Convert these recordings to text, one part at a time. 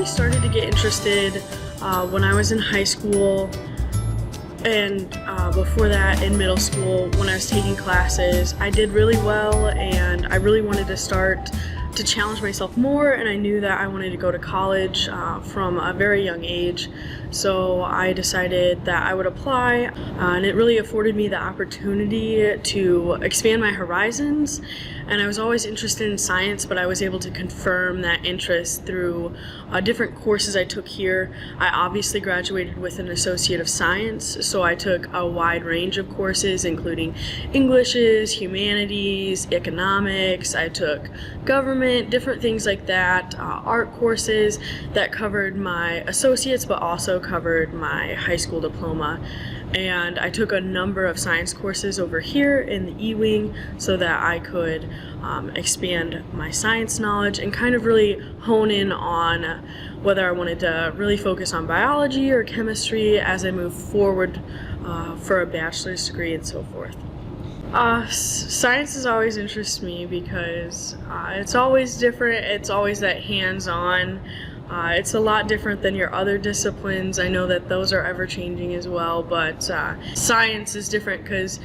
really started to get interested when I was in high school, and before that in middle school when I was taking classes. I did really well, and I really wanted to start to challenge myself more, and I knew that I wanted to go to college from a very young age. So I decided that I would apply, and it really afforded me the opportunity to expand my horizons. And I was always interested in science, but I was able to confirm that interest through different courses I took here. I obviously graduated with an Associate of Science, so I took a wide range of courses, including Englishes, humanities, economics. I took government, different things like that, art courses that covered my associates, but also covered my high school diploma. And I took a number of science courses over here in the E-Wing so that I could expand my science knowledge and kind of really hone in on whether I wanted to really focus on biology or chemistry as I move forward for a bachelor's degree and so forth. Science has always interested me because it's always different, it's always that hands-on. It's a lot different than your other disciplines. I know that those are ever-changing as well, but science is different because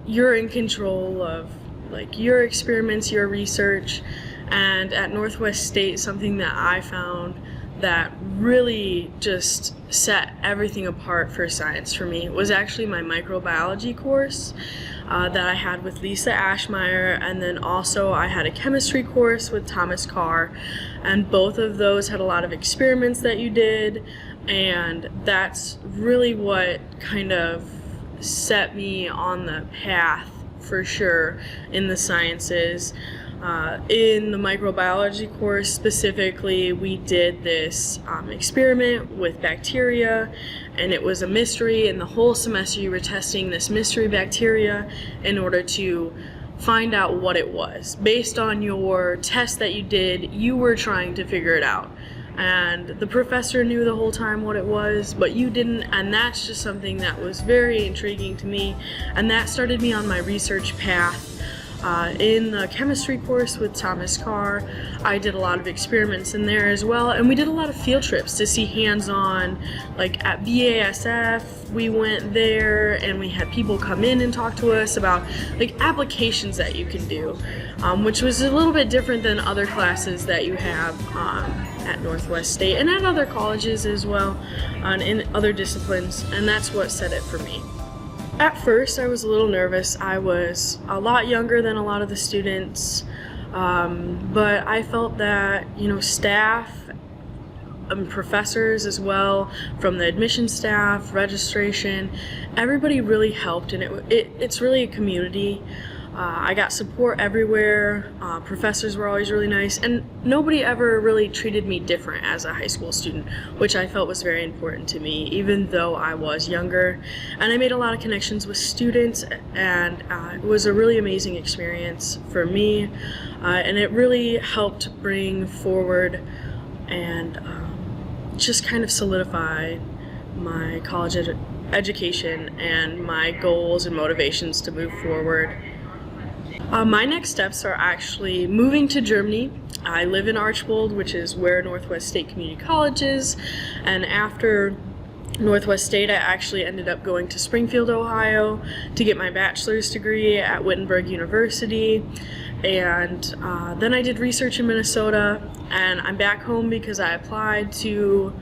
you're in control of like your experiments, your research. And at Northwest State, something that I found that really just set everything apart for science for me was actually my microbiology course that I had with Lisa Ashmeyer, and then also I had a chemistry course with Thomas Carr, and both of those had a lot of experiments that you did, and that's really what kind of set me on the path for sure in the sciences. In the microbiology course specifically, we did this experiment with bacteria, and it was a mystery, and the whole semester you were testing this mystery bacteria in order to find out what it was. Based on your test that you did, you were trying to figure it out. And the professor knew the whole time what it was, but you didn't, and that's just something that was very intriguing to me, and that started me on my research path. In the chemistry course with Thomas Carr, I did a lot of experiments in there as well, and we did a lot of field trips to see hands-on, like at BASF, we went there and we had people come in and talk to us about like applications that you can do, which was a little bit different than other classes that you have at Northwest State and at other colleges as well, in other disciplines, and that's what set it for me. At first, I was a little nervous. I was a lot younger than a lot of the students, but I felt that, staff and professors as well, from the admission staff, registration, everybody really helped, and it's really a community. I got support everywhere. Professors were always really nice, and nobody ever really treated me different as a high school student, which I felt was very important to me, even though I was younger. And I made a lot of connections with students, and it was a really amazing experience for me, and it really helped bring forward and just kind of solidify my college education and my goals and motivations to move forward. My next steps are actually moving to Germany. I live in Archbold, which is where Northwest State Community College is, and after Northwest State, I actually ended up going to Springfield, Ohio to get my bachelor's degree at Wittenberg University, and then I did research in Minnesota, and I'm back home because I applied to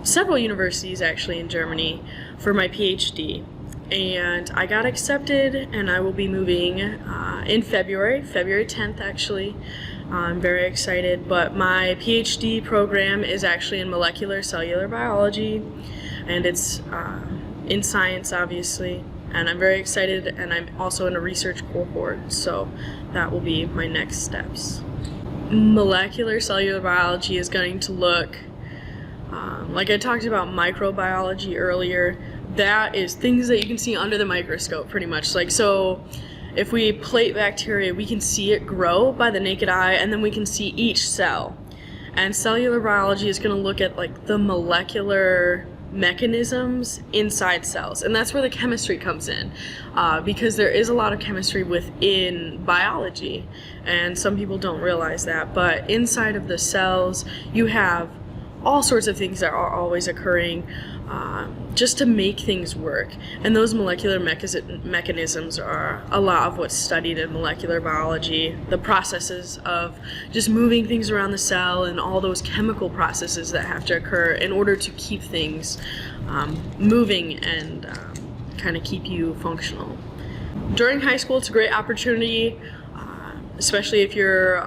several universities actually in Germany for my PhD. And I got accepted, and I will be moving in February 10th actually. I'm very excited, but my PhD program is actually in molecular cellular biology, and it's in science obviously, and I'm very excited, and I'm also in a research cohort, so that will be my next steps. Molecular cellular biology is going to look, like I talked about microbiology earlier, that is things that you can see under the microscope pretty much. Like, so if we plate bacteria, we can see it grow by the naked eye, and then we can see each cell. And cellular biology is going to look at like the molecular mechanisms inside cells, and that's where the chemistry comes in, because there is a lot of chemistry within biology, and some people don't realize that, but inside of the cells you have all sorts of things that are always occurring just to make things work, and those molecular mechanisms are a lot of what's studied in molecular biology, the processes of just moving things around the cell and all those chemical processes that have to occur in order to keep things moving and kind of keep you functional. During high school, it's a great opportunity, especially if your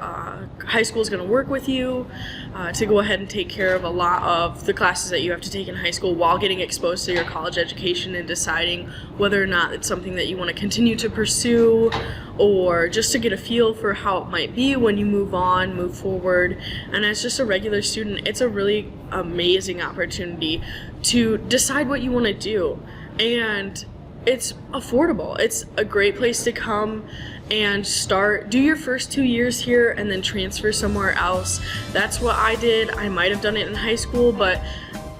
high school is going to work with you, to go ahead and take care of a lot of the classes that you have to take in high school while getting exposed to your college education and deciding whether or not it's something that you want to continue to pursue, or just to get a feel for how it might be when you move forward. And as just a regular student, it's a really amazing opportunity to decide what you want to do, and it's affordable. It's a great place to come and do your first 2 years here and then transfer somewhere else. That's what I did. I might have done it in high school, but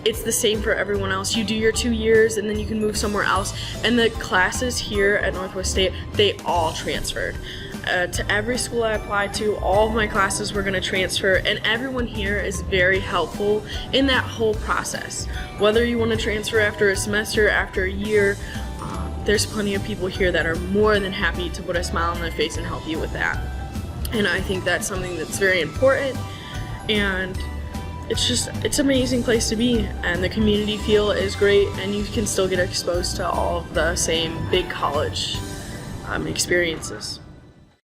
it's the same for everyone else. You do your 2 years and then you can move somewhere else. And the classes here at Northwest State, they all transferred. To every school I applied to, all of my classes were going to transfer, and everyone here is very helpful in that whole process. Whether you want to transfer after a semester, after a year, there's plenty of people here that are more than happy to put a smile on their face and help you with that. And I think that's something that's very important, and it's an amazing place to be, and the community feel is great, and you can still get exposed to all of the same big college experiences.